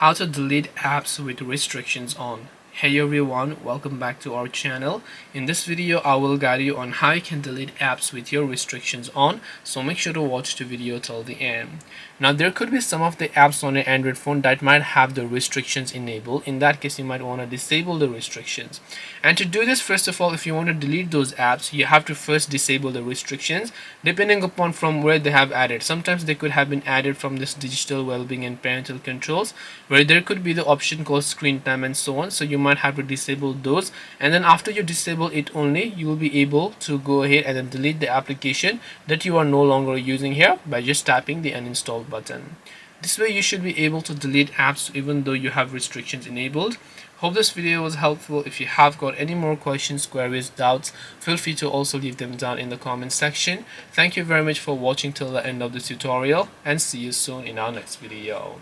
How to delete apps with restrictions on. Hey everyone, welcome back to our channel. In this video I will guide you on how you can delete apps with your restrictions on, so make sure to watch the video till the end. Now there could be some of the apps on your Android phone that might have the restrictions enabled. In that case you might want to disable the restrictions. And to do this, first of all, if you want to delete those apps, you have to first disable the restrictions depending upon from where they have added. Sometimes they could have been added from this digital well-being and parental controls, where there could be the option called screen time and so on. So you might have to disable those, and then after you disable it only, you will be able to go ahead and then delete the application that you are no longer using here by just tapping the uninstall button. This way you should be able to delete apps even though you have restrictions enabled. Hope this video was helpful. If you have got any more questions, queries, doubts, feel free to also leave them down in the comment section. Thank you very much for watching till the end of this tutorial, and see you soon in our next video.